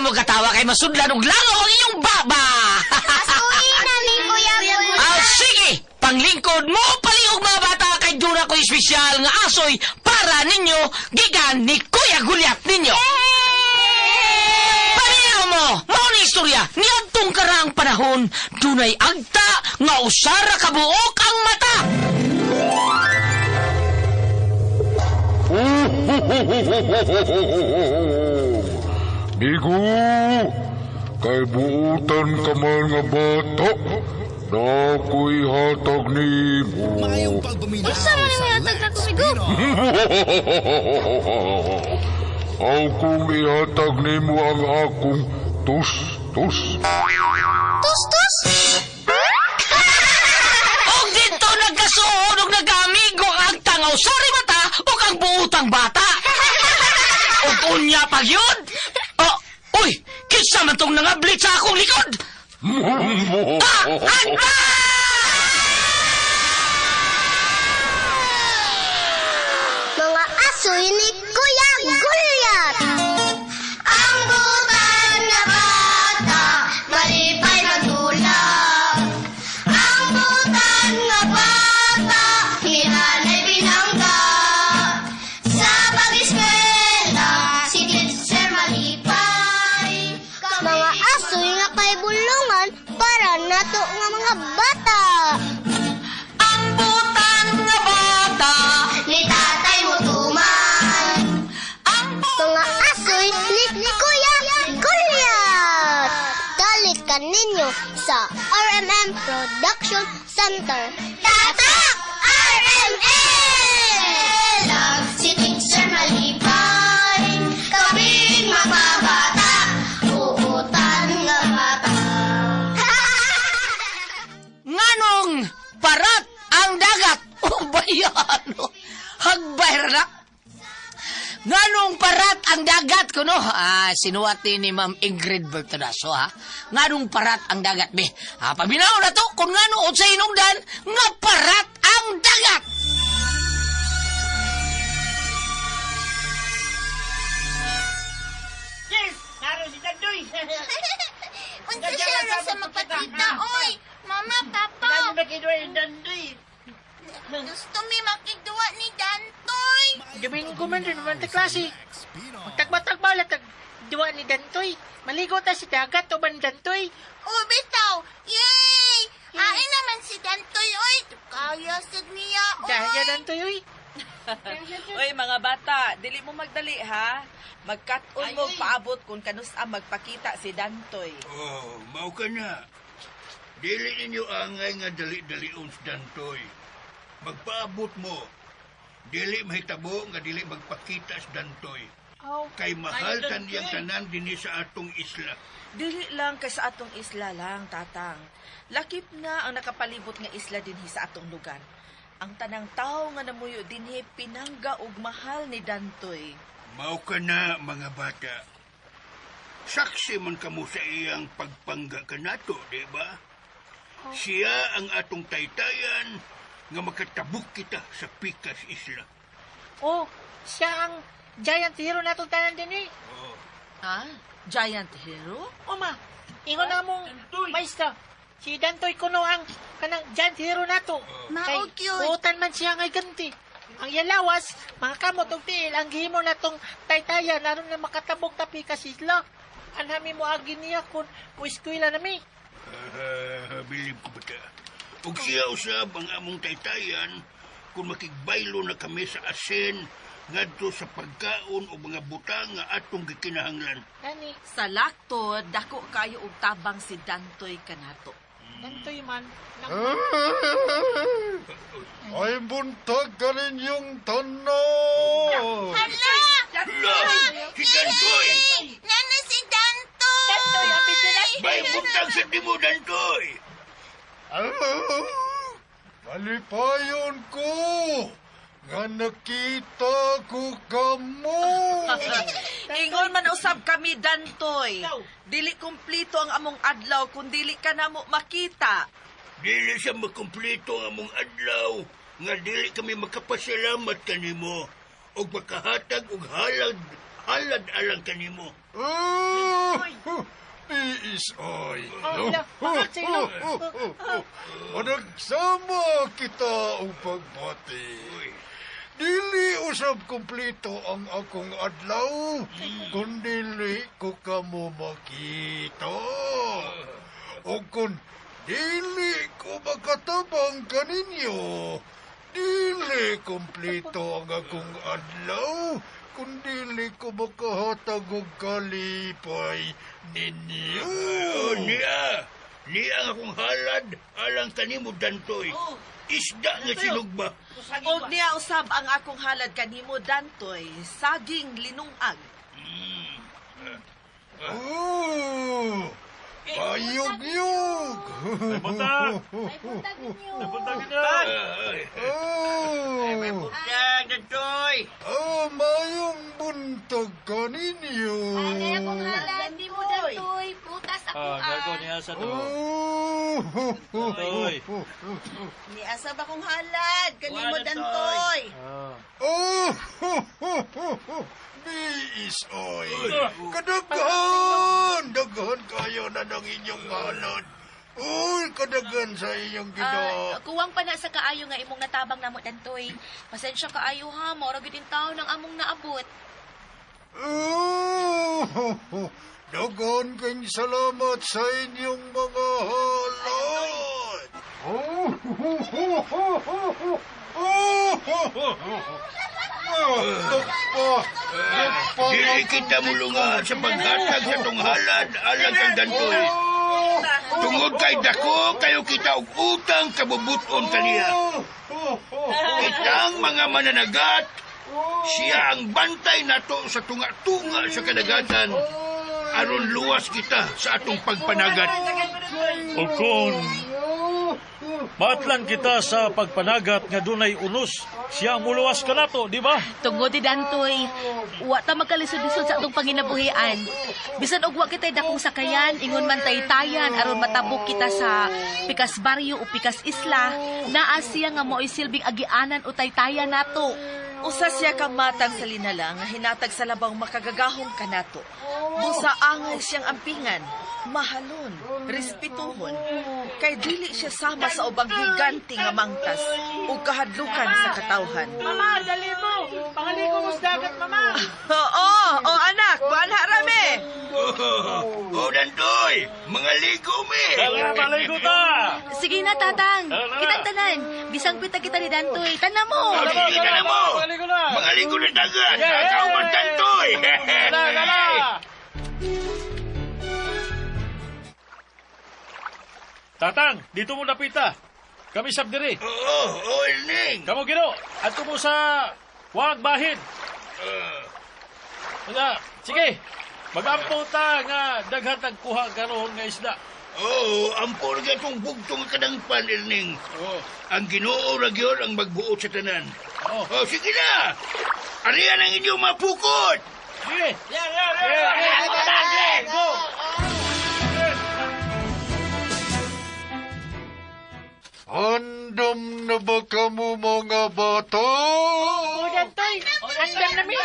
mo katawa kay masudlan og langaw ang iyong baba. Asuhin namin, Kuya Gulya. Sige, panglingkod mo palihog mga bata kay duna ko espesyal nga asoy para ninyo gikan ni Kuya Gulyat ninyo. Pariho mo, mao ni istorya niadtong karang panahon dunay agta nga usara kabuok ang mata. Migo, kay buutan ka man nga bata, na ako'y hatag ni mo. Mayong pagpaminaw Isa man yung yatag na kumigop. Akong ihatag ni mo ang akong tus-tus. Tus-tus? Og dito nagkasuod og nagamigo ang tangaw sari mata o kang buutang bata. Og unya pag yun. Uy, kinsa man tong nangablit sa akong likod. Mga asoy ni Kuya Gulyat. Ang butan na bata, malipay magdulag. Ang butan na bata, hinanay binangga. Sa pag-eskwela, si teacher malipay. Mga asoy nga kay bulungan para nato nga mga bata. Ang butan nga bata. Ni tatay mo tuman. Mga asoy ni Kuya Gulyat. Dalikan ninyo sa RMM Production Center. Tatak! RMM! Si Teacher Malipay, kaming mababata, uutan nga bata. Nganong parat ang dagat. O bayano. Hagbayra na. Nganong parat ang dagat ko, no? Sinuwati ni Ma'am Ingrid Bertadaso, ha? Nganong parat ang dagat, be? Pabinaw na to kung ngano o sa inungdan nga parat ang dagat. Yes! Naroon si Tandoy! Unsa siya na sa magpakita, oy? Mama, Papa. Dami ba kinuha yung Tandoy? Gusto mi makidua ni Dantoy. Gabing ko man rin naman ta klase. Magtagba-tagba lang tagduwa ni Dantoy. Maligo ta si dagat o ban Dantoy. Oh, bitaw. Yay! Hain naman si Dantoy, oy. Kaya sad niya, oy. Dahil Dantoy, uy. Oy, mga bata, dili mo magdali, ha? Magkat-on mo paabot kung kanus-a magpakita si Dantoy. Oh, mao ka na. Dili ninyo angay nga dali-dalion si Dantoy. Magpaabot mo. Dili mahitabo nga dili magpakita si Dantoy. Oh, Kay mahal tan diyang tanan dinhi sa atong isla. Dili lang kay sa atong isla lang, tatang. Lakip na ang nakapalibot nga isla dinhi sa atong lugar. Ang tanang tao nga namuyo dinhi pinangga ug mahal ni Dantoy. Mao ka na, mga bata. Saksi man kamo sa iyang pagpangga kanato, di ba? Siya ang atong taytayan nga makatabuk kita sa pikas isla. oh, siya ang giant hero na itong tanan din, eh. Oh. Ha? Giant hero? O ma, ingon na mong maestra. Si Dantoy kuno ang kanang giant hero na to. Mao, cute. Utan man siya ngay ganti. Ang yalawas, mga kamot og tiil, ang gihimo na tong taytaya, naroon na makatabog tapi ka sila. Anami mo agi niya kung eskwela na mi. Bilib ko bata. Ug siya usab ang among taytayan kung makigbaylo na kami sa asin ngadto sa pagkaon o mga butang nga atong gikinahanglan. Nani, Sa laktod, dako kayo og tabang si Dantoy kanato. Dantoy man. Ay buntag ka ninyong tanan. Hala! Hala! Si Dantoy! Nana si Dantoy! Dantoy, ang bidilas. May buntag sa timo, Dantoy! Malipayon ko nga nakita ko kamo. Ingon man usab kami, Dantoy. Dili kumplito ang among adlaw kung dili ka namo makita. Dili sa makumpleto ang among adlaw nga dili kami makapasalamat kanimo og makahatag og halad alang kanimo. Biis, oy. Oh, ila, bakit sila? Managsama kita o pagbati. Dili usab kumpleto ang akong adlaw, kung dili ko kamo makita. O kung dili ko makatabang kaninyo, dili kumpleto ang akong adlaw, kung dili ko makahatag og kalipay ninyo. Niya ang akong halad alang kanimo Dantoy. Isda nga sinugba. Og niya usab ang akong halad kanimo Dantoy, saging linungag. Oh! Payog-yog! Buntag! ninyo. Buntag niyo! Oh! Dantoy! Mayong buntag ka ninyo! Kaya kung halad di mo datoy, putas ako Gago niya sa to. Dantoy. Ni asab akong halad kanimo Dantoy. Oh! Biis, oy! Kadaghan! Daghan kayo na ng inyong halad. Uy, kadaghan sa inyong gina. Kuwang pa na sa kaayo nga imong natabang namo Dantoy. Pasensya kaayo ha, mora gyud in taon ang among naabot. Oh! Daghan kayong salamat sa inyong mga halad. Dili kita mulunga sa paghatag sa tong halad alang kang Dantoy. Tungod kay dako kayo kita og utang kabubuton kaniya. Kitang mga mananagat, siya ang bantay nato sa tunga-tunga sa kadagatan. Aron luwas kita sa atong pagpanagat. O kung matlan kita sa pagpanagat nga dunay unos, siya ang muluwas ka nato, di ba? Tungod di Dantoy, wa ta magkalisod-lisod sa atong panginabuhian. Bisan og wa kitay dakong sakayan, ingon man taytayan aron matabok kita sa pikas baryo o pikas isla, naa siya nga mo'y silbing agianan o taytayan nato. Usa siya ka matang sa linala nga hinatag sa labang makagagahong kanato. Busaangan siyang ampingan, mahalon, respetuhon. Kay dili siya sama sa ubang higanti nga mangtas ug kahadlukan sa katawhan. Mama, dali mo. Pangaligo mo sa dagat, mama. Oo, anak, buana rame. Dantoy, mga ligo mi. Maligo ta! Sige na, tatang. Kitang tanan. Bisang pita kita ni Dantoy. Tanan mo. Sige na mo. Maligo na! Mga ligo na dagat. Kakauman Dantoy. Tatang, dito mo napita. Kami sabdiri. Oo, Elning. Kamu gino, at mo sa wag bahin. Sige, mag-ampaw ta nga daghan tag kuha karon nga isda. Ang porga itong bugtong kadangpan, Elning. Oh. Ang Ginoo ra gyud ang magbuot sa tanan. Oh. Sige na. Ariyan ang inyong mapukot. Sige. Go. Andam na ba kamo mga bata? O, Dantoy, andam namin.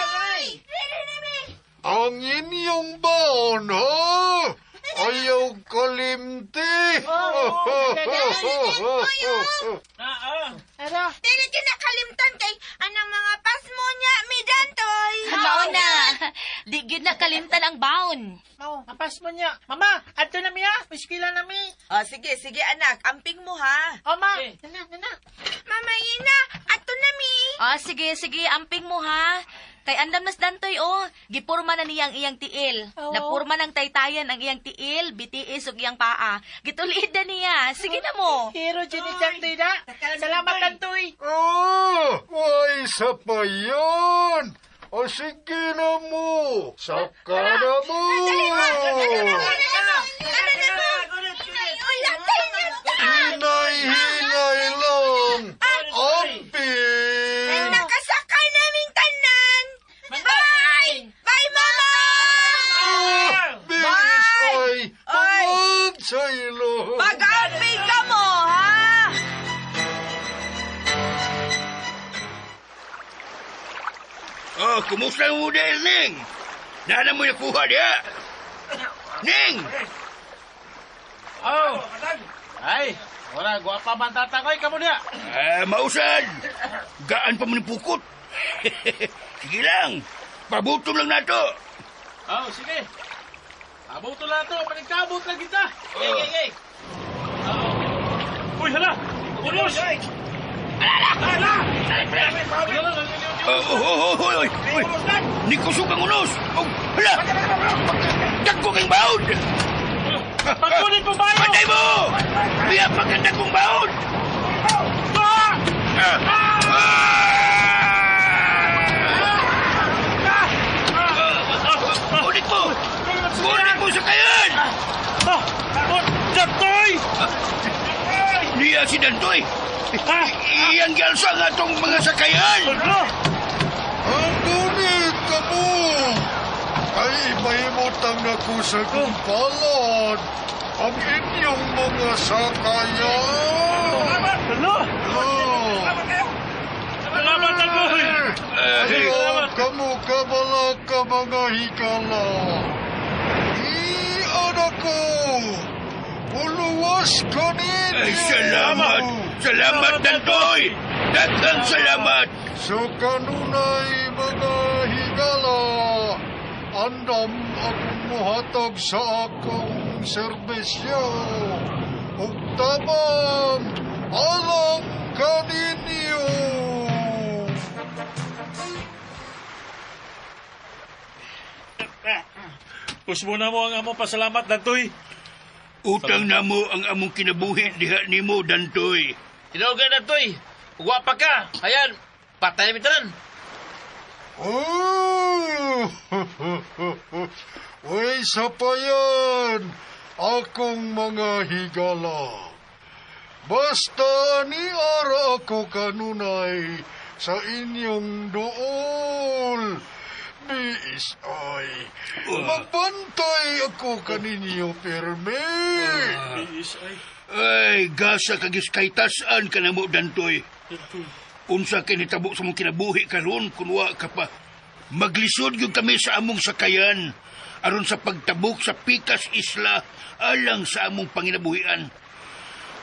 Ang inyong baon, ha? Ayaw kalimti. Ano? Dili kinakalimtan kay anang mga pasmo niya, mi Dantoy. Mao na. Di gyud na kalimtan ang baon. Mau, apas mo niya. Mama, ato na miya. Miskila na mi. Sige anak, amping mo ha. O, ma. Nana. Mama Ina, ato na mi. Sige, amping mo ha. Kay andam nas Dantoy gipurma na niya ang iyang tiil. Oo. Napurma ng taytayan ang iyang tiil, bitiis ug iyang paa. Gitulid na niya. Sige na mo. Hero, Jenny Dantoy na. Salamat, Dantoy. May isa pa yan. Sige na mo. Saka na mo. Hinay-hinay lang. Amping. Nakasakay naming tanan. Bye! Bye, Mama! Bilis ay tungod sa ilo. Mag-amping ka mo ha. Kumusta mo, Elning? Nana mo nakuha niya. Ning! Oh! Ay, wala, guwapa man tatang. Ay, kamo niya. Mausan. Gaan pa mo ni pukot. Sige lang. Pabutom lang nato. Oh, sige. Abuto na ito. Panigkabot lang kita. Hey. Uy, hala! Unos! Hala! Hoy! Ni kusog ang unos. Hala! Dagko kang baon. Pagkunin po ba yun? Patay mo! Biya pagkandag kong baon. Ulit mo! Ulit mo sa kayan! Dantoy! Niya si Dantoy! Iyang gyalsa nga tong mga sakayan! Ang gunit ka mo! Ay mahimutang na ko sa kumpalad ang inyong mga sakayan! Hala! Salamat, Dantoy! Ayaw kamu kabala ka mga higala! Anak ko! Uluwas ka ninyo! Ay, salamat! Salamat, Dantoy! Daghang salamat! Sa kanunay mga higala, andam akong muhatag sa akong serbisyo. Ug tamang alang kaninyo. Usmuna mo ang among pasalamat, Dantoy. Utang na mo ang among kinabuhi diha nimo, Dantoy. Tinoga na to'y. Guwapa ka. Ayan, patay namin tanan. Oh! Uy, sapayan akong mga higala. Basta niara ako kanunay sa inyong dool. Biis ay, magbantay ako kaninyo, perme. Ay, gasa kagis kay tasan ka na mo, Dantoy. Unsa kinitabo sa mong kinabuhi karon kunwa ka pa. Maglisod yung kami sa among sakayan aron sa pagtabok sa Pikas Isla alang sa among panginabuhian.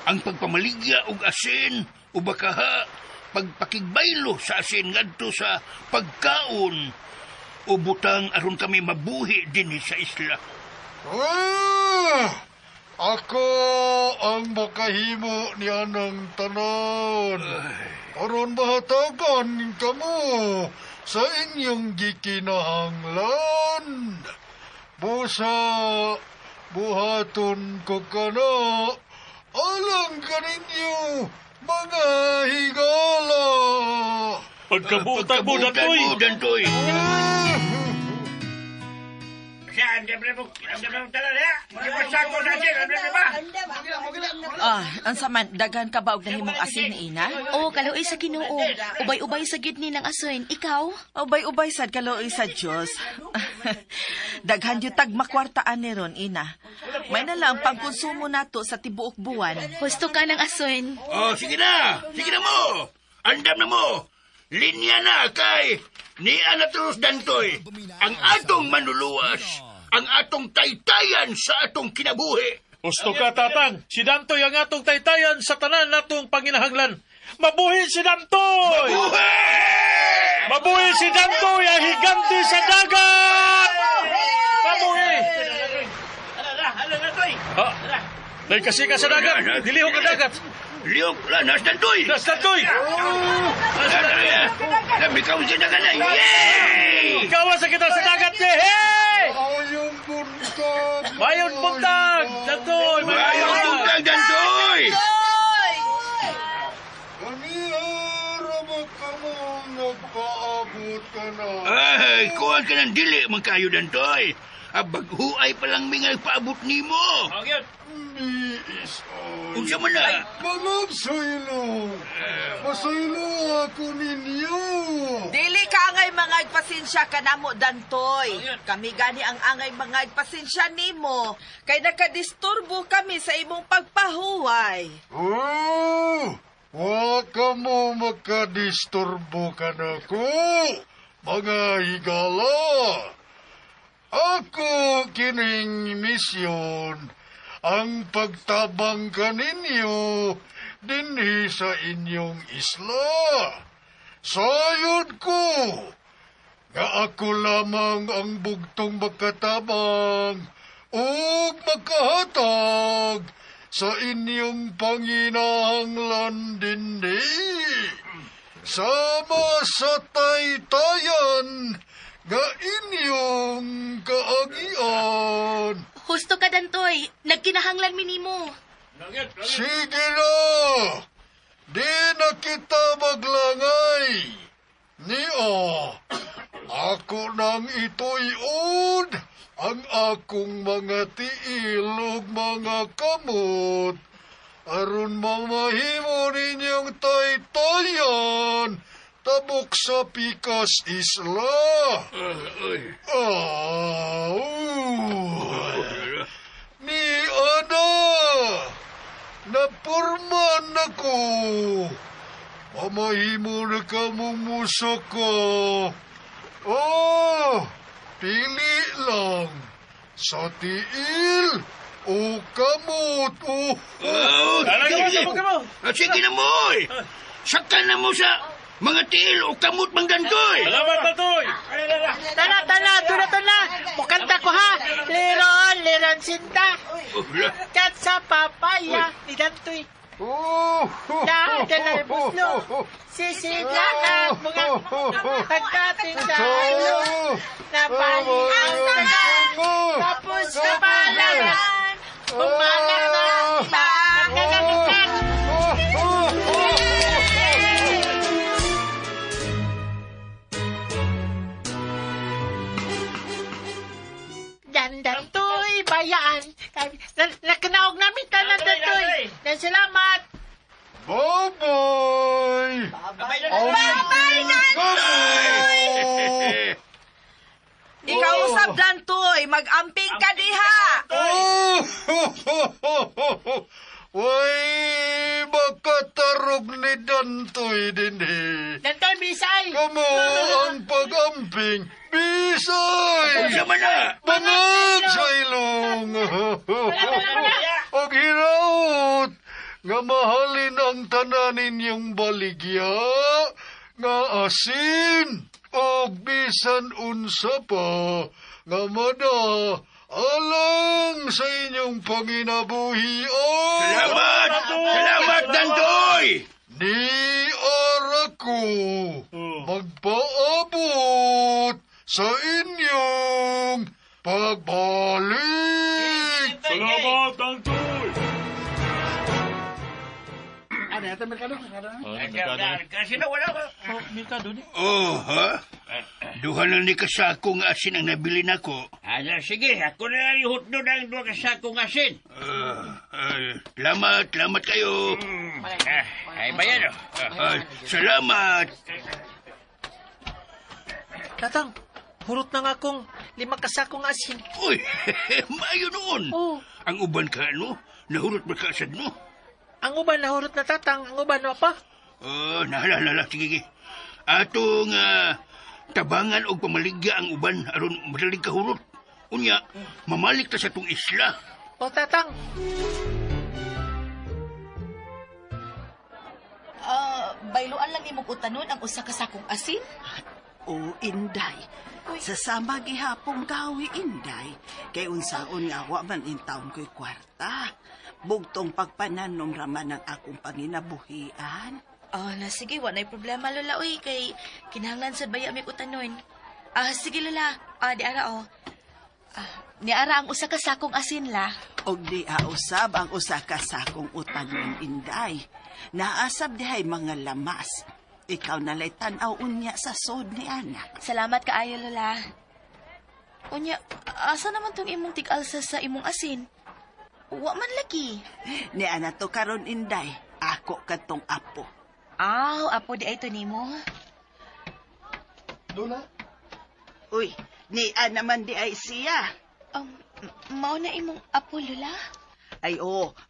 Ang pagpamaligya og asin o bakaha, pagpakigbaylo sa asin ngadto sa pagkaon o butang aron kami mabuhi dinhi sa isla. Ako ang makahimo ni anang tanan. Aron mahatagan kamo sa inyong gikinahanglan. Busa, buhaton ko kana alang kaninyo mga higala. Pagkabutan mo, Dantoy. Ansa man, daghan ka ba og nahimong asin ni ina? Oo, kaluoy sa Ginoo. Ubay-ubay sa gid ni ng asoy. Ikaw? Ubay-ubay sad kaluoy sa Dios. Daghan yung tagmakwartaan ni ron, ina. May na lang pangkonsumo nato sa tibuok buwan. Husto ka ng asoy. Oh, sige na mo. Andam na mo. Linya na kay ni Anatros Dantoy, ang atong manluluwas, ang atong taytayan sa atong kinabuhi. Gusto ka, tatang. Si Dantoy ang atong taytayan sa tanan natong panginahanglan. Mabuhi si Dantoy! Mabuhi si Dantoy, ang higanti sa dagat! Mabuhi! Dahil kasi ka sa dagat, dilihok ang dagat. Liyok, nas Dantoy! Nas Dantoy! Nabikaw siya na kanay. Yay! Ikaw sa kita sa dagat, hey! Ayong buntag. Mayon buntag! Dantoy! Ayaw buntag, Dantoy! Kaniyara magkamo nagpaabot ka na. Ay, kuhan ka ng dili, magkayo, Dantoy. Abaghuay palang mingay paabot nimo. Biis ay. Unsa man na? Manap saylo. Masaylo ako ninyo. Dili ka angay mga agpasensya ka namo, Dantoy. Kami gani ang angay mga agpasensya nimo. Kay nakadisturbo kami sa imong pagpahuway. Oh, wa ka mo makadisturbo ka na ko, mga higala. Ako kining misyon ang pagtabang kaninyo dinhi sa inyong isla. Sayod ko nga ako lamang ang bugtong makatabang o makahatag sa inyong panginahanglan dinhi. Sama sa taytayan nga inyong kaagian. Husto ka, Dantoy. Nagkinahanglan minimo. Sige na! Di na kita maglangay. Ako nang ituiod ang akong mga tiil ug mga kamot aron mamahimo ninyong taytayan tabok sa pikas isla. Ni Ana, napurman ako. Mamahimo na kamumusa ka. Pili lang. Sa tiil o kamot. Sige na mo, Saka na mo sa mga tiil o kamot manggandoy. Salamat, Dantoy. Tala. Mukanta ko ha. Liron, sinta. Kat sa papaya ni Dantoy. Lahat na buslo. Sisilahan mga pagkatinda. Napalihan na. Tapos na palagan. Umaga na. Magkakalisan. Dantoy, bayaan. Nakanaog namin ka na, Dantoy. Dan salamat. Bye-bye! Bye-bye, Dantoy! Ikaw usab, Dantoy. Mag-amping ka diha. Way, makatarog ni Dantoy din eh. Dantoy, bisay. Kamo ang pag-amping, bisay! Sama na! Bangag sa ilong! Og hiraut! Nga mahalin ang tanan ninyong baligya, nga asin, o bisan unsa pa, nga mada, alang sa inyong panginabuhian. Salamat, Dantoy! Ni ara ko magpaabot sa inyong pagbalik. Salamat, Dantoy. Ano natin merkado? Kasi na wala ba? Merkado ni. Ha? Duha na ni kasakong asin ang nabili nako. Sige, ako na lang ihutdo ng duha kasakong asin. Salamat kayo. Ay, bayan o. Salamat. Tatang, hurot na nga akong 5 kasakong asin. Uy, maayo noon. Oo. Ang uban ka, nahurot ba ka asad, no? Ang uban na hurot na tatang, ang uban na pa. Nahalala, sige. Atong tabangan o pamaligya ang uban aron madaling kahurot. Unya, mamalik ta sa tong isla. O tatang. Bayloan lang ni mong utanon ang usa ka sakong asin? O, Inday. Sasama gihapong gawi, Inday. Kay unsaon nga wa man intawon ko'y kwarta. Bugtong pagpananom raman ang akong panginabuhian. Sige, wala problema, Lola. Uy, kay kinahanglan sa baya may utanon. Sige, Lola. Di ara, ni ara ang usa ka sakong asin, la. Og di ausab ang usa ka sakong utanon, Inday. Naasab dihay mga lamas. Ikaw nalay tan-aw unya sa sod ni anak. Salamat kaayo, Lola. Unya, asa naman tong imong tig-alsa sa imong asin? Wa man lagi. Ni ana to karon, Inday. Ako katong apo. Apo di ay to nimo. Lola? Uy, ni ana man di ay siya. Mao na imong apo, Lola? Ay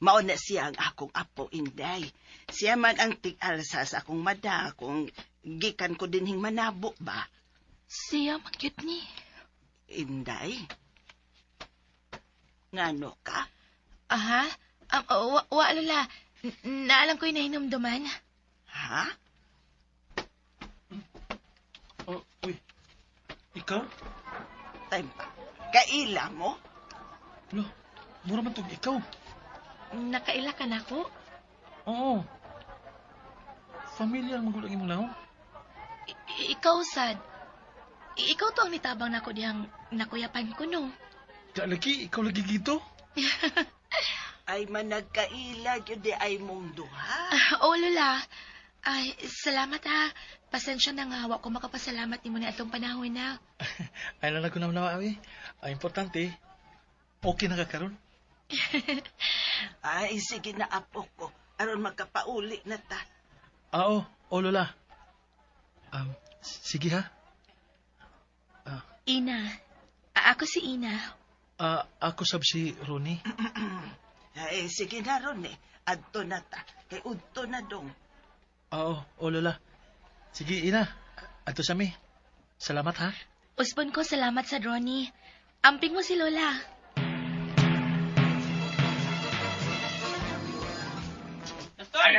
mao na siya ang akong apo, Inday. Siya man ang tig-alsa sa akong mada kung gikan ko dinhing manabo ba. Siya magyud ni. Inday? Ngano ka? Aha? Wa, Lola. Naalam ko yung nahinumduman. Ha? Uy, ikaw? Time pa. Kaila mo? Lo, mura man tong ikaw. Nakaila ka na ko? Oo. Familiar mo gulang imong lahom. Ikaw, Sad. Ikaw to ang nitabang nako diyang nakuyapan ko, no? Da lagi, ikaw lagi gito? Ay managkaila yun di ay mong duha. Oo, Lola. Ay, salamat ha. Pasensya na nga. Wa ko makapasalamat ni mo na atong panahon na. Ay lang ko naman na, Awi. Ay, importante, okay na ka karon. Ay, sige na apo ko. Aron magkapauli na ta. Oo, Lola. Sige ha. Ina. Ako si Ina. Ako sab si Ronnie. Ay, sige na ron eh. Adto na ta. Kay udto na dong. Oo, Lola. Sige, Ina. Ato sa mi. Salamat ha. Uspon ko salamat sa Ronnie. Amping mo si Lola. Dantoy!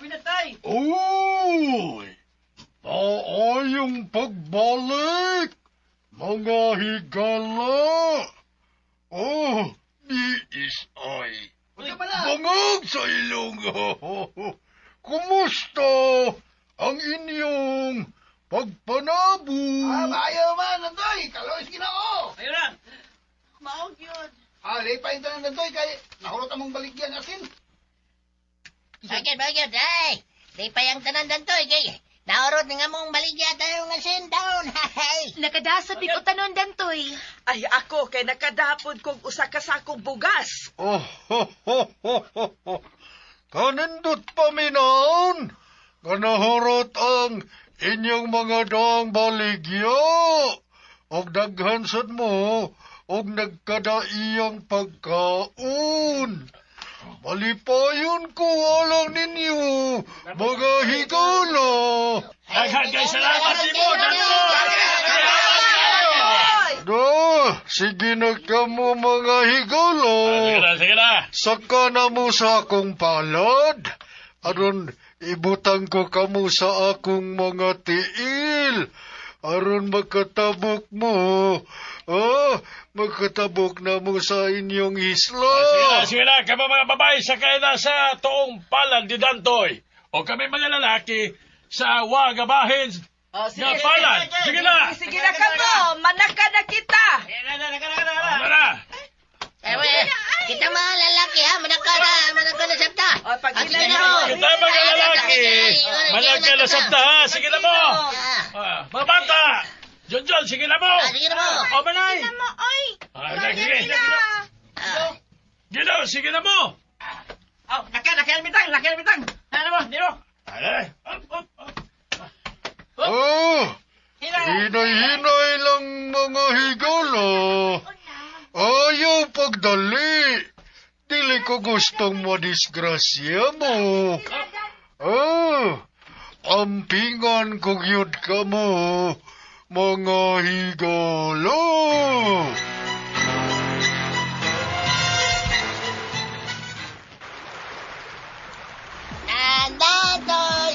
Dantoy! Uy! Paayong pagbalik, mga higala. Oh, niis ay. Bangag sa ilong. Kumusta ang inyong pagpanabo? Ayaw man, Dantoy. Kalois ginoo. Ayun na! Maog yun. Lipain ka ng Dantoy kay nahulot among baligyan asin. Bakit? Ay! Di pa yung tanan dantoy, gay. Naurot nga mong baligya tayo nga sindawon. Hay! Nakadasap ko tanon dantoy. Ay ako kay nakadapod kong usa ka sakong bugas. Kanindot paminaon. Kanahurot ang inyong mga daang baligya. Og daghan sad mo, og nagkadaiyang pagkaon. Malipayon ko alang ninyo, mga higala. Daghan kay salamat mo, Dantoy! Sige na kamo mga higala. Sige na. Saka na mo sa akong palad. Aron ibutang ko kamo sa akong mga tiil. Aron makatabok mo. Magkatabok na mo sa inyong isla. Sige na, kami mga babae sakay na sa toong palad ni Dantoy. O kami mga lalaki sa wagabahin nga palad. Sige na! Sige na ka to, manaka na kita. Ano na? Kita mga lalaki ha, manaka na sabta. O, pag Sige hinay na mo. mo. Kita mga lalaki. Malagka na sabta ha. Sige na mo. Mga bata. John, sige na mo. Sige na mo. O, manay. Sige na mo, oy. Sige. Gino, sige na mo. Nakialmitang. Ano mo, Dino? Hinay-hinay lang mga higala. Ayaw pagdali. Dili ko gustong madisgrasya mo. Ampingan kong yun ka mo, mga higala. Dantoy!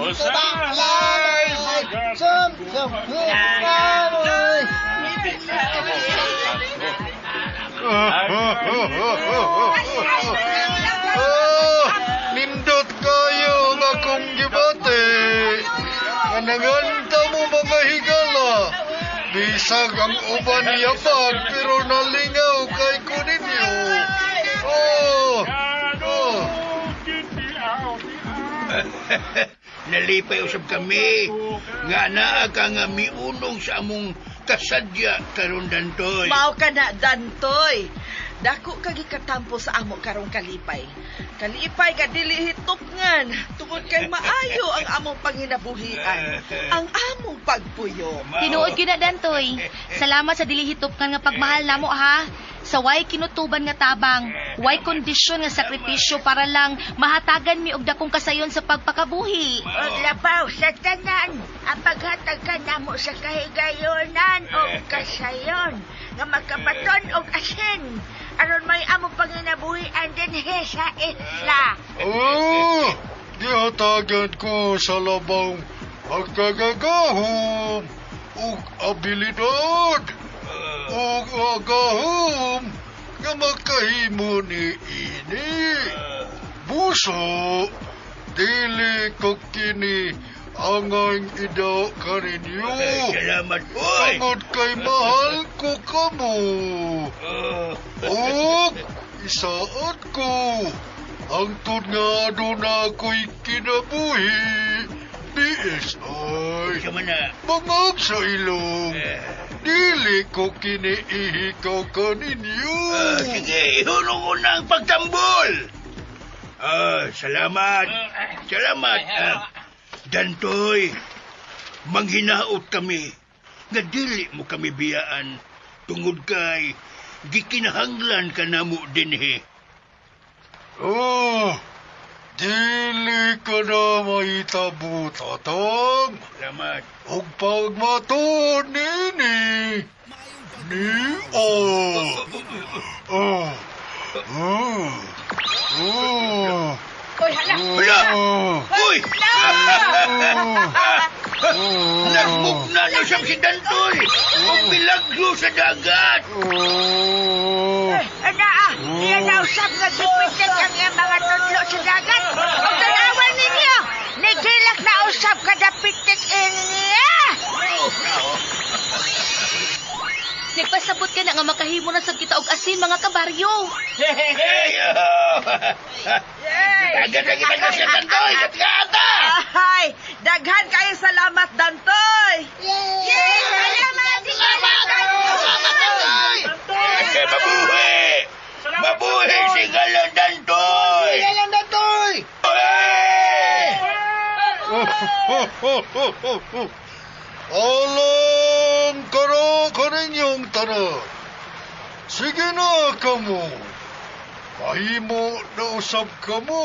Usahay! Nindot kayo ang akong gibate. Kananganta mo mga higala. Bisag ang uban yabag pero nalingaw kay ko ninyo. Nalipay usab kami. Nga naa ka nga miunong sa among kasadya karon Dantoy. Mao ka na, Dantoy. Dako kagi katampo sa amo karong kalipay. Kalipay ka dili hitopngan tungod kay maayo ang among panginabuhian. Ang among pagpuyo. Tinuod gyud na dantoy. Salamat sa dili hitop nga pagmahal namo ha. sa way kinutuban nga tabang, way kondisyon nga sakripisyo para lang mahatagan mi og dakong kasayon sa pagpakabuhi. Og labaw sa tanan, ang paghatag ka namo sa kahigayonan o kasayon, nga magkapaton og asin, aron may amo panginabuhian din sa isla. Oh, gihatagan ko sa labang pagkagagahom ug abilidad ug agahom nga makahimo ni ini. Buso, dili ko kini angay idaw kaninyo. Salamat, boy. Tungod kay mahal ko kamo. Ug isaad ko hangtod nga aduna ako'y kinabuhi. BSI. Mangag sa ilong. Dili ko kiniihikaw kaninyo. Sige, ihulong ko na ang pagtambol. Salamat. Salamat. Dantoy, manghinaot kami. Nga dili mo kami biyaan. Tungod kay gikinahanglan ka namo dinhi. Oh, dili ka na mahitabo, tatang. Salamat. Ug pagmatuod nini. Uy, hala! Uy! Nagbukna na siyang si Dantoy. Ang bilagyo sa dagat. Iya na usap nga gipitin ang iyang mga tudlo sa dagat. Kung tanawan ninyo, nagilak na usap kada pitik niya. Nagpasabot ka na nga makahimo na sa kita og asin mga kabaryo. Dagat na kita sa Dantoy. Gatgata! Ay, daghan kayo salamat, Dantoy! Yay! Salamat! Salamat, Dantoy! Mabuhi! Mabuhi si Galang Dantoy! Si Galang Dantoy! Alam ka ninyong tanan. Sige na kamo. Mahimo na usab kamo.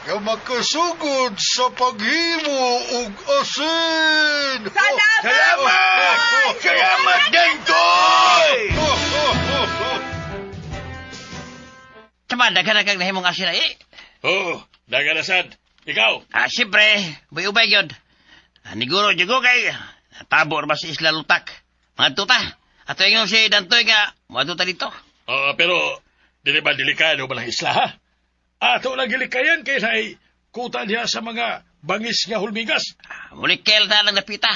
Nga makasugod sa paghimo og asin. Salamat! Salamat, Dantoy! Sama, dagan-dagang nahimong asin ay. Oh, daganasad. Ikaw? Siyempre, ubay-ubay yun. Niguro, jugo kay, tabor ba si Isla Lutak? Mga tuta, ato yung si Dantoy nga, mga tuta dito. Pero, dili ba delikado ba ng isla, ha? Ato lang gilikayan kaysa ay kuta niya sa mga bangis nga hulmigas. Mulikel na lang napita.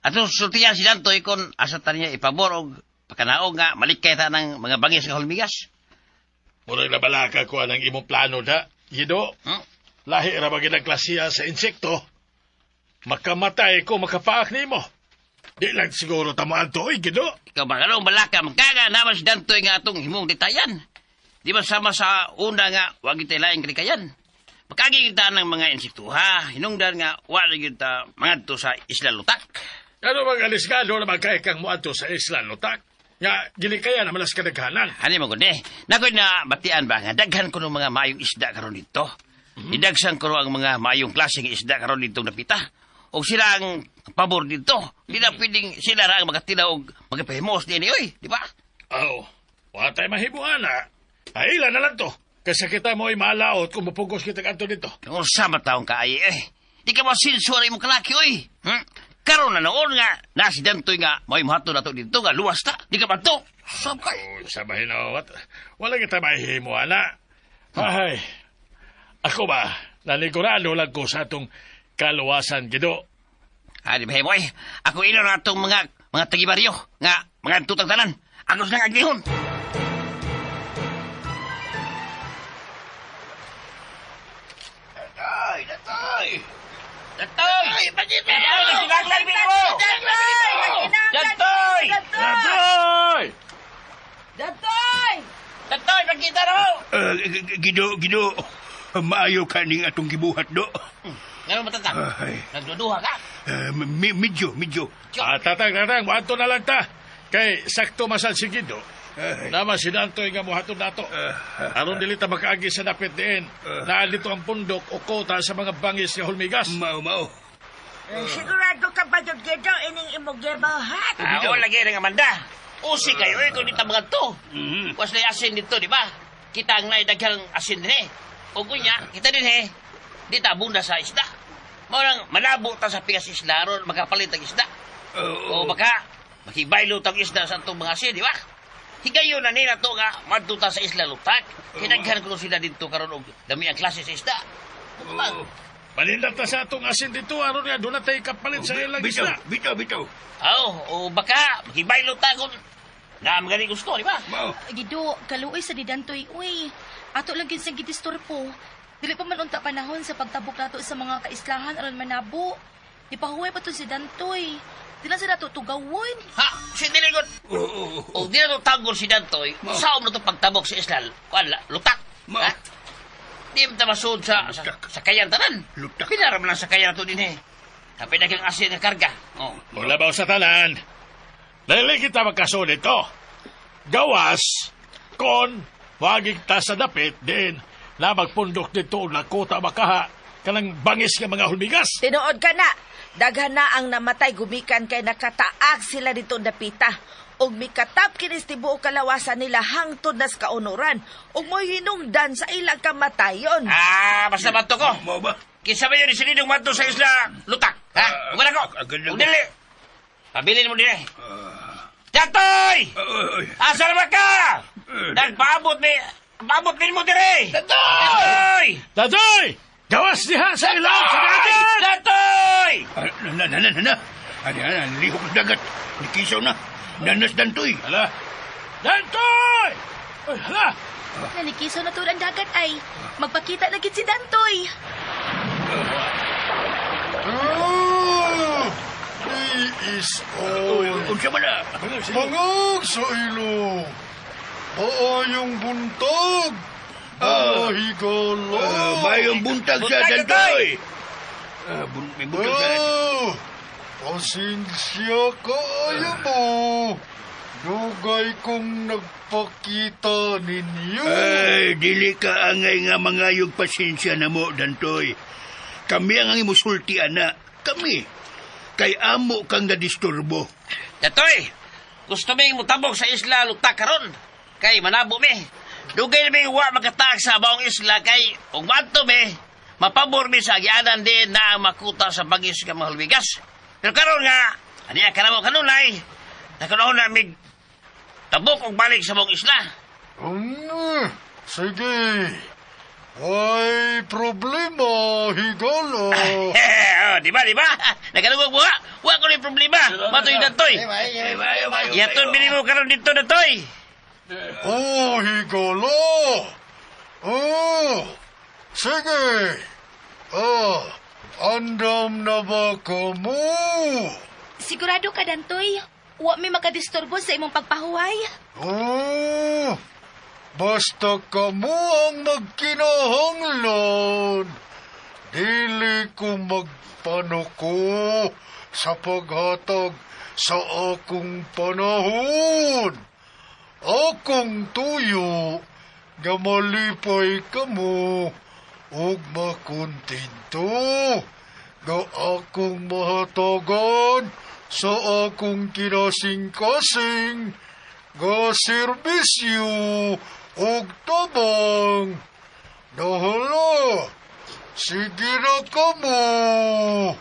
Ato sultiyan si Dantoy kung asatan niya ipabor o pakanaog nga malikay ta ng mga bangis nga hulmigas. Murag na balaka ko ang imong plano da, Gido. Lahi ra ba ginagklasiya sa insekto? Makamatay ko makapaak nimo. Di lang siguro tamaan to, Gido. Ikaw ba kalong balaka, magkaga naman si Dantoy nga atong himong detayan. Di ba sama sa una nga, wag ita laing kalikayan. Magkagi kita ng mga insektuha, hinungdan nga, wala kita mga to sa Isla Lutak. Ano bang alisgado na magkay kang muadto sa Isla Lutak? Nga, gilikayan naman as kadaghanan. Hani mo gud nakoy na batian ba nga, daghan ko ng mga mayong isda karon dito. Idagsan ko ang mga mayong klaseng isda karon dito napita. O sila ang pabor dito. Di na pwedeng sila ra ang magatilaw og magpahimos din oy, di ba? Wa tay mahimuan na. Ay, ilan na lang to. Kasi kita mo ay malaot kung mapugos kita kanto dito. Kung sama taong kaayi di ka masinsura imong kalaki oy. Karon na noon nga, nasi Dantoy nga, may mahato na to dito nga, luwas ta. Di ka ba to? Sabay. Sabay na, wala kita mahimuan na. Ay, ako ba, nanigurado lang ko sa atong kaluwasan, Gido. Di ba, boy? Ako ino na itong mga tagibaryo, nga mga tutang tanan. Ako sa aglihon. Dantoy! Dantoy! Nagkinaglan mo! Dantoy! Dantoy! Dantoy! Dantoy, magkita na mo! Gido, maayo ka ning atong gibuhat do. Ngayon matatang, nagduduha ka? Medyo. Tatang, maanto na lang ta. Kay sakto masal si Gido. Naman si Dantoy nga muhatod nato. Aron dili ta makaagi sa dapit diin. Naalito ang pundok o kota sa mga bangis nga hulmigas. Mao. Sigurado ka ba yun, Gedo, ining imong gibahat? Wala lagi rin Amanda. Usi kayo kung di ta mga to. Was na asin dito, di ba? Kita ang naidaghang asin din eh. O kunya, kita din eh. Di ta bunda sa isda. Maurang malabo ta sa pikas isla ron makapalit ang isda. O baka makibaylo tang isda sa itong mga asin, di ba? Higayon na nila to nga madtuta sa isla lutak. Kinaghan ko sila dito karon og dami ang klase sa isda. Palindat na sa atong asin dito, aron nga doon na tayo kapalit sa ilang isla. Bitaw. O baka makibaylo ta kung naamagani gusto, di ba? Gido, kaluoy sa didantoy. Uy, ato lang sa gidistorpo. Dili pa man unta panahon sa pagtabok nato sa mga kaislahan aron manabo. Ipahuway pa to si Dantoy. Dila sa nato tugawon. Ha? Si Diligon. O di na tagol si Dantoy. Saan mo to pagtabok sa isla? Wala, lutak. Ha? Di mo ta masud sa kayan tanan. Lutak. Pinaram lang sa kayan to din eh. Kapit na kang asin na karga. Wala ba sa tanan? Dahil kita magkaso nito. Gawas, kon, wagig ta sa dapit din na magpundok dito na kota makaha kanang bangis nga mga hulmigas. Tinuod ka na. Daghan na ang namatay gumikan kay nakataag sila dito dapita. Og mikatap kinis tibuok kalawasan nila hangtod nas kaunuran. Og mo hinungdan sa ilang kamatayon. Basta bato ko. Mao ba? Kinsa ba yun isinidong mato sa isla lutak? Ha? Wala ko. Agad Dili. Pabilin mo din eh. Datoy! Asal ba ka? Nagpaabot din mo dire! Datoy! Datoy! Gawas diha sa ilaw sa dagat! Datoy! Na. Lihok ng dagat. Nikisaw na. Nanas Dantoy. Hala! Dantoy! Ay, hala! Nanikiso na to ang dagat ay magpakita na gid si Dantoy. Is all. Unsa man na? Mangag sa ilong. Maayong buntag. Higala. Mayong buntag sa Dantoy. May buntag sa Pasensya kayo mo. Dugay kong nagpakita ninyo. Ay, dili ka angay nga mangayog pasensya na mo, Dantoy. Kami ang imusulti, anak. Kami. Kay amo kang nadisturbo. Datoy! Gusto may mutabok sa isla lutak karon. Kay manabo me. Dugay na may wa magataag sa baong isla kay ug madto me. Mapabor mi sa agyanan din na makuta sa bagis ka mga hulmigas. Pero karon nga, aniya ka na mo kanunay. Nakunahon na mig tabok og balik sa baong isla. Sige. Ay, problema, higala. Di ba? Nakalugog mo ha? Wa ko ni problema. Matoy Datoy. Yaton bili mo karon dito Datoy. Higala. Sige. Andam na ba ka mo? Sigurado ka Dantoy? Wa may makadisturbo sa imong pagpahuway? Basta kamo ang magkinahanglan. Dili ko magpanuko sa paghatag sa akong panahon. Akong tuyo nga malipay kamo ug makontento nga akong mahatagan sa akong kinasing-kasing nga serbisyo og tabang. Nahala, sige na kamo.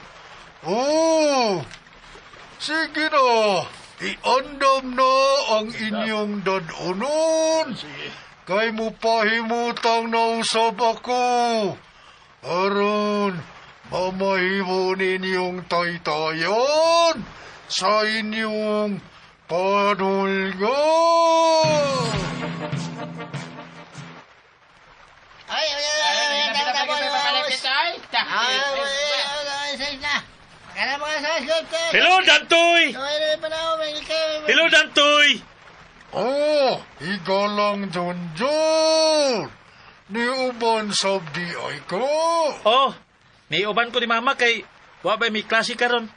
Sige na, iandam na ang inyong dadonon. Kay mo pahimutang nausap ako. Aron, mamahimo ninyong taytayan sa inyong panulga. Hello, Dantoy! Hello, Dantoy! Higalang John. Ni uban sabdi ay ko. May uban ko ni Mama kay wa ba may klase karon.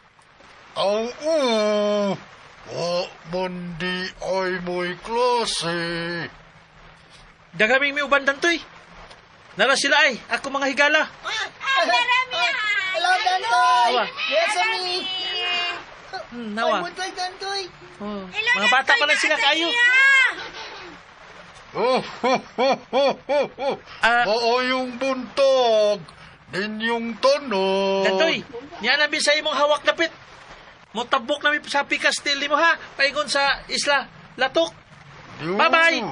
Man di ay mo'y klase. Dagaming mi uban Dantoy. Nara sila ay, ako mga higala. Hello, Dantoy! Awa. Yes, ami! Nawa. Muntoy, Dantoy! Oh, mga bata pa lang sila kayo. Maayong buntag, ninyong tanong. Dantoy, niya namin sa imong hawak dapit. Mutabok namin sa pikastil mo ha. Paingon sa isla Latok. Bye-bye.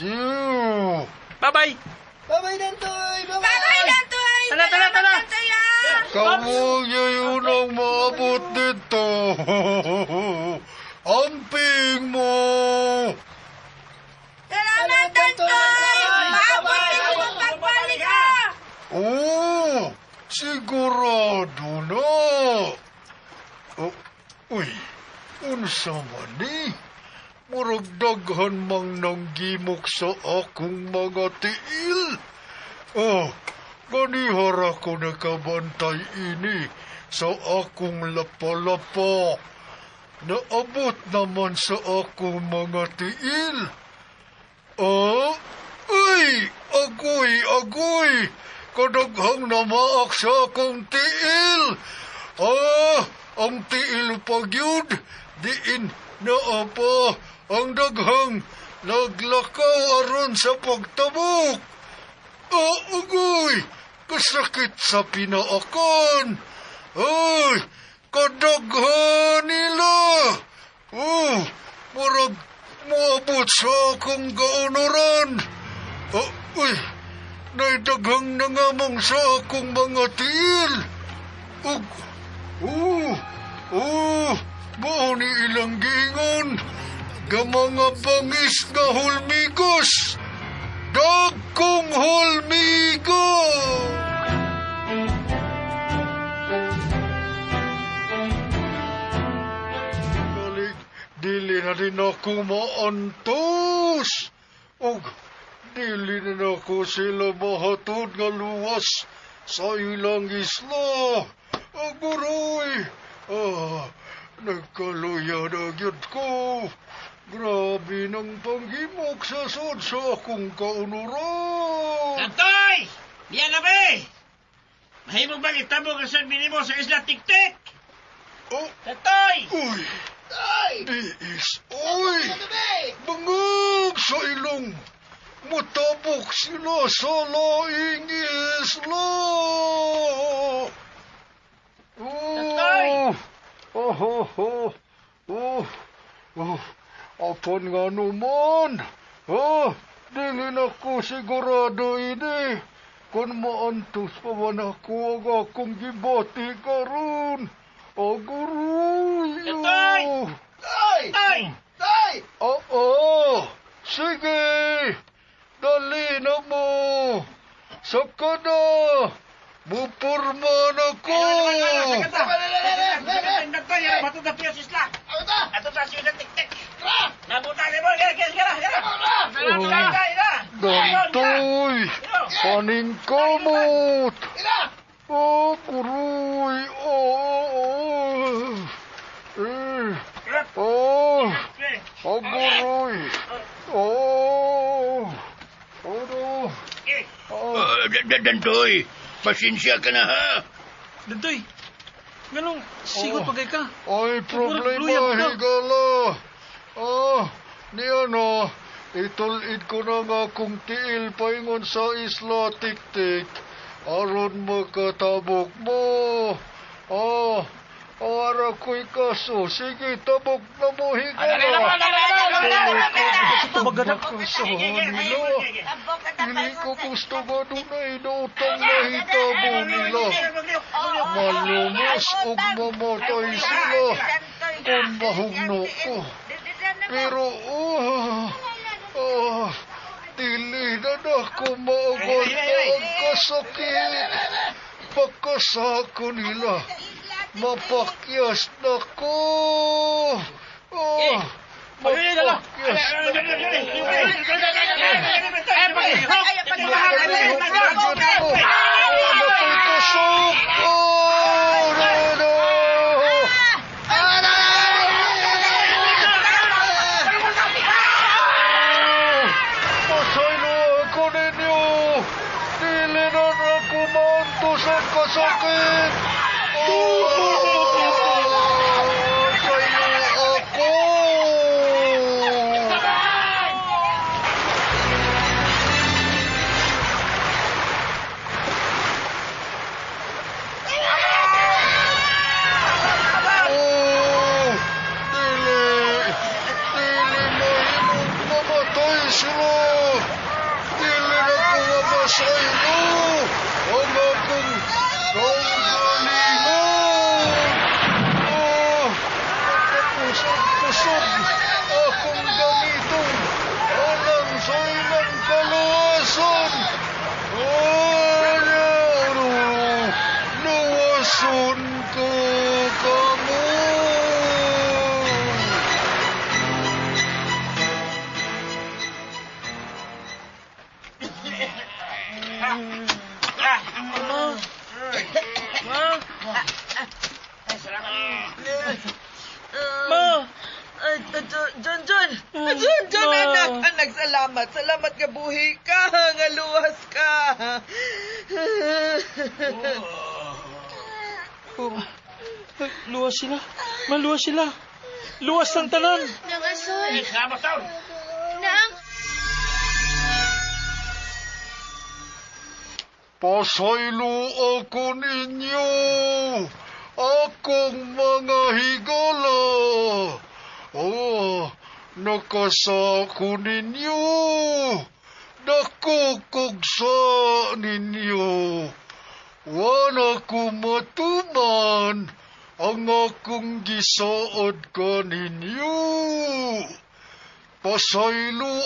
Diyo. Bye-bye. Bye-bye, Dantoy! Bye-bye, Dantoy! Tala, tala, tala. Dantoy, ah! Kamu yun ang maabot dito. Amping mo. Salamat, Dantoy! Maabot na mo pagbalik ka! Oh, sigurado na. Uy, unsa man ni? Murag daghan mang nanggimok sa akong mga tiil. Ganihara ko nakabantay ini sa akong lapalapa. Naabot naman sa akong mga tiil. Uy, agoy, kadaghang namaak sa akong tiil. Ang tiil pagyud, diin na apa ang daghang naglakaw aron sa pagtabok. Agoy, kasakit sa pinaakan. Ay, kadaghan nila. Murag moabot sa akong gaunuran. Uy, naidaghang nangamang sa akong mga tiil. Bao ni ilang giingon, mga bangis nga hulmigos, dagkong hulmigo. Dili na rin ako maantos. Dili na ako sila mahatod nga luwas sa ilang isla. Aguroy! Nagkaluya na gyud ko. Grabe ng panghimok sa sod sa akong kaunuran. Dantoy! Diyan na ba? Mahimong bang itabo ka sa minimo sa isla Tiktik? Dantoy! Uy! Diis! Uy! Bangag sa ilong! Matabok sila sa laing isla! Dantoy! Apan nga naman. Dili na ko sigurado ini. Kung maantos pa man ako ang akong gibati karon. Aguroy! Dantoy! Dantoy! Sige! Dali na mo! Saka na! Mupurma na ko! Dantoy, bato na piyo sa isla. Ato sa isla Tiktik. Nabuta ni mo, Dantoy! Paningkamot! Kuroy! Aguroy! Dantoy, pasensya ka na ha. Dantoy, ganong sigot pagay ka. Ay, problema, Luyag ka. higala. Niya na, itulid ko na nga kung tiil paingon sa isla Tiktik. Aron makatabok mo. Ara ko'y kaso. Sige, tabok na mo, higala. Hindi ko gusto nga dunay na utang na hitabo nila. Malumos o mamatay sila kung mahugno ko. Pero, dili na ako maagad ang kasakit. Pagkasako nila, mapakyas na ko. kusog-kusog akong ganito alang sa ilang kaluwasan. Luwason ko kamo. John, anak, salamat. Salamat nga buhi ka, nga luwas ka. Luwas sila. Maluwas sila. Luwas ng tanan. Nang asoy. Salamat taon. Nang. Pasaylo ako ninyo, akong mga higala. Nakasako ninyo, nakukugsa ninyo. Wala ko matuman ang akong gisaad kaninyo. Pasaylo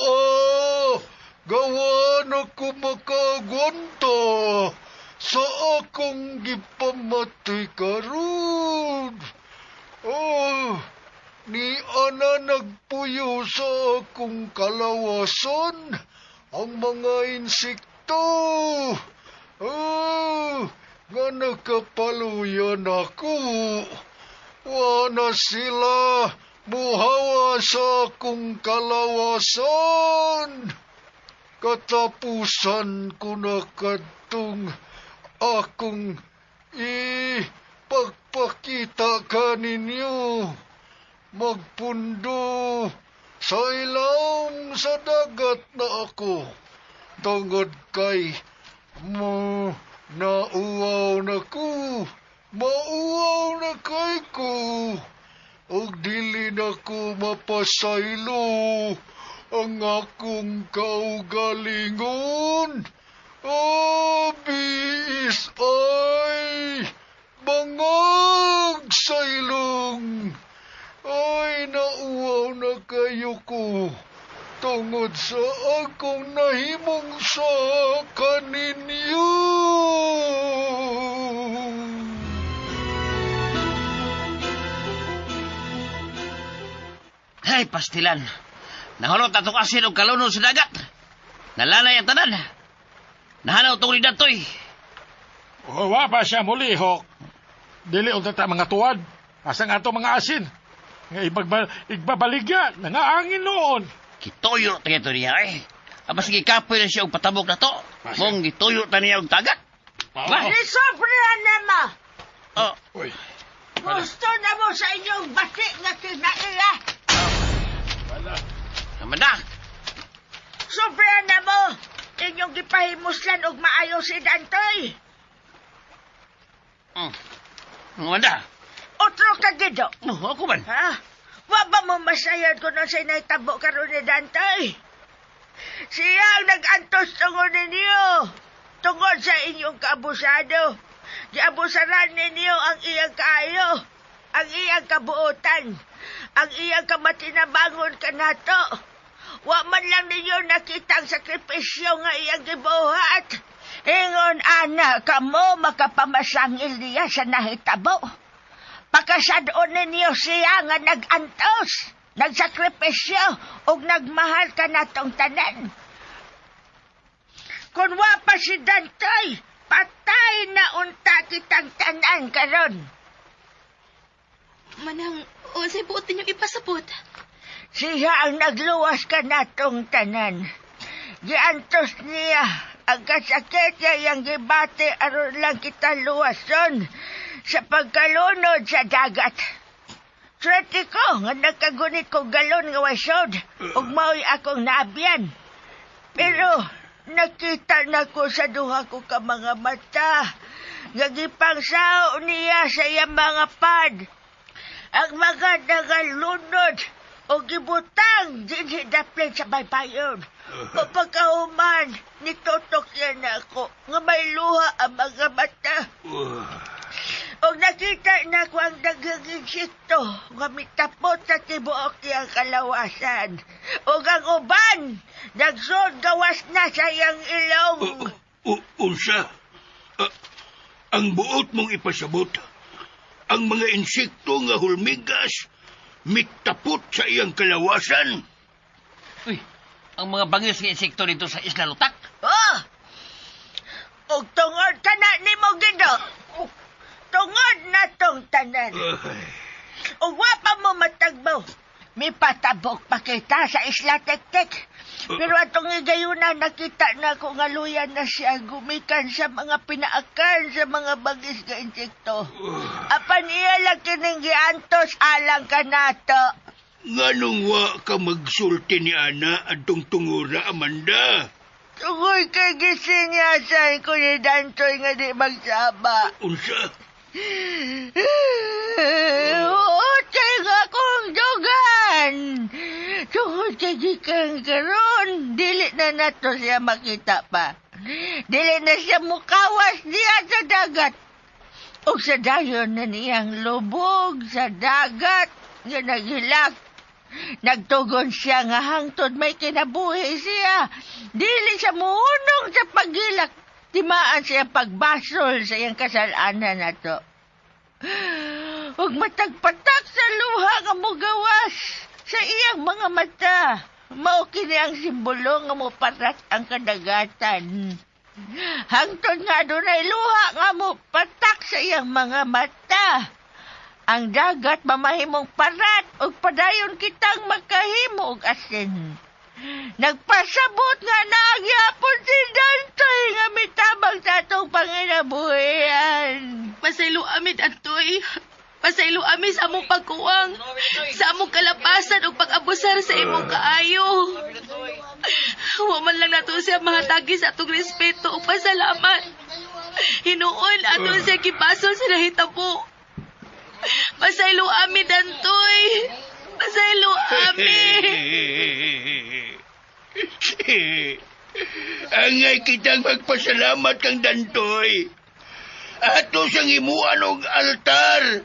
gawa na ko makagwanta sa akong gipamatay karon. Ni ana nagpuyo sa akong kalawasan ang mga insekto. Nga nakapaluyan ako. Wana sila muhawa sa akong kalawasan. Katapusan ko na kadtong akong ipagpakita kaninyo. Magpundo sa ilaw sa dagat na ako. Tungod kay mo nauwaw na ko. Mauwaw na kay ko. Og dili na ko mapasaylo ang akong kaugalingon. Biis ay bangag saylong. Ay, nauwaw na kayo ko. Tungod sa akong nahimong sa kaninyo. Hay, pastilan. Nahulot atong asin o kalunod sa dagat. Nalalay ang tanan. Nahanaw itong ni Dantoy. Wa pa siya muli, Hok. Dili o tata mga tuwad. Asang ato mga asin. Nga igbabaligya. Nangaangin noon. Gituyo tayo ito niya eh. Aba sige kapoy na siya og patabok na to. Mong gituyo ta niya og tagat. Nisobrihan na mo. Uy. Gusto na mo sa inyong bati nga kinaiya. Naman na. Sobrihan na mo. Inyong gipahimuslan og maayo si Dantoy. Naman na. Otro ka gido. Ako man. Ha? Wa ba mo masayad ko nung sa'y naitabo karon ni Dantoy? Siya ang nag-antos tungod ninyo. Tungod sa inyong kaabusado. Giabusaran ninyo ang iyang kaayo. Ang iyang kabuotan. Ang iyang kamatinabangon kanato. Wa man lang ninyo nakita ang sakripisyo nga iyang gibuhat. Ingon ana kamo makapamasangil niya sa nahitabo. Pakasadon ninyo siya nga nag-antos, nagsakripisyo, ug nagmahal ka natong tanan. Kung wa pa si Dantoy, patay na unta kitang tanan karon. Manang, unsay buot ninyong ipasabot? Siya ang nagluwas ka natong tanan. Giantos niya ang kasakit niya yang gibate aron lang kita luwason sa pagkalunod sa dagat. Swerte ko nga nagkagunit ko galon nga wasod ug mao'y akong naabyan. Pero nakita na ko sa duha ko ka mga mata nga gipangsao niya sa iyang mga pad. Ang mga nagalunod o gibutang dinhi daplit sa baybayon. O pagkahuman, nitutok yan ako nga may luha ang mga mata. Og nakita na ko ang daghang insekto nga mitapot sa tibuok iyang kalawasan. Og ang uban, nagsod gawas na sa iyang ilong. Unsa? Ang buot mong ipasabot, ang mga insekto nga hulmigas, mitapot sa iyang kalawasan. Uy, ang mga bangis nga insekto dito sa Isla Lutak. Oh! Og tungod ka na ni mo, Gido. Tungod na tong tanan. Og wapa mo matagbaw. May patabok pa kita sa Isla Tektek. Pero atong igayuna nakita na ko nga luyan na siya gumikan sa mga pinaakan sa mga bagis nga insekto. Apan iya lang kining giantos alang ka nato. Nganong wa ka magsulti ni Ana adtong tungura, Amanda? Tugoy kay gisinyasan ko ni Dantoy nga di magsaba. Unsa? Utay nga kong dugan. Tungod kay gikang karon, dili na nato siya makita pa. Dili na siya mukawas diya sa dagat. O sa dayon na niyang lubog sa dagat nga naghilak. Nagtugon siya nga hangtod may kinabuhi siya. Dili siya muhunong sa paghilak. Timaan siya pagbasol sa iyang kasalanan na to. Huwag matagpatak sa luha nga mugawas sa iyang mga mata. Mao kini ang simbolo nga moparat ang kadagatan. Hangtod nga dunay luha nga mopatak sa iyang mga mata. Ang dagat mamahimong parat ug padayon kitang magkahimo og asin. Nagpasabot nga nagyapon si Dantoy nga mitabang sa atong panginabuhian. Pasaylo ami, Dantoy. Pasaylo ami sa among pagkuwang, sa among kalapasan ug pag-abusar sa imong kaayo. Wa man lang nato siya mahatagi sa atong respeto ug pasalamat. Hinuon ato siya gipasol sa nahitabo. Pasaylo ami, Dantoy. Pasaylo ami. Angay kitang magpasalamat kang Dantoy. Ato siyang himuan og altar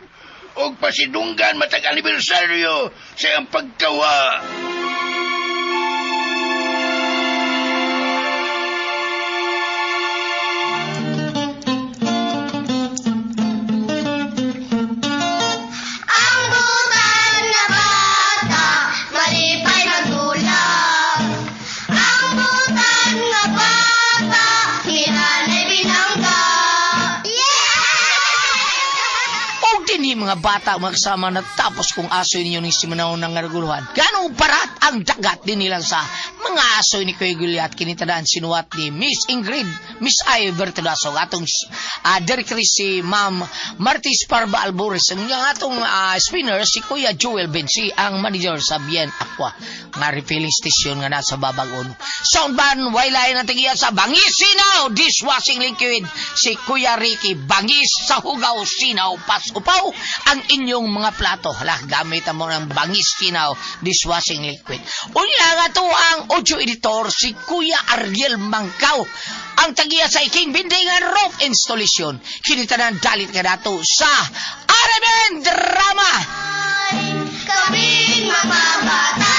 og pasidunggan matag anibersaryo sa iyang pagkawa. Mga bata magsama na tapos kung asoy ninyo ni Simanao ng naguluhan. Ganong parat ang dagat din nilang sa mga asoy ni Kuya Guliat kinitadaan sinuwat ni Miss Ingrid, Miss Ay Vertudaso, atong directory si Ma'am Martis Parba Albores, ang atong spinner si Kuya Joel Bensi, ang manager sa Bien Aqua, nga refilling station nga nasa Babagon. Soundban, wailay na tigiya sa Bangis Sinaw, dishwashing liquid, si Kuya Ricky, Bangis sa Hugaw Sinaw, Pas-Upaw, ang inyong mga plato. Hala, gamit mo ng Bangis Sinaw dishwashing liquid. Unya nga to ang audio editor si Kuya Ariel Mangkaw, ang tagiya sa iking bindingan roof installation. Kinitanan dalit ka nato sa RMN Drama. Kaming mga bata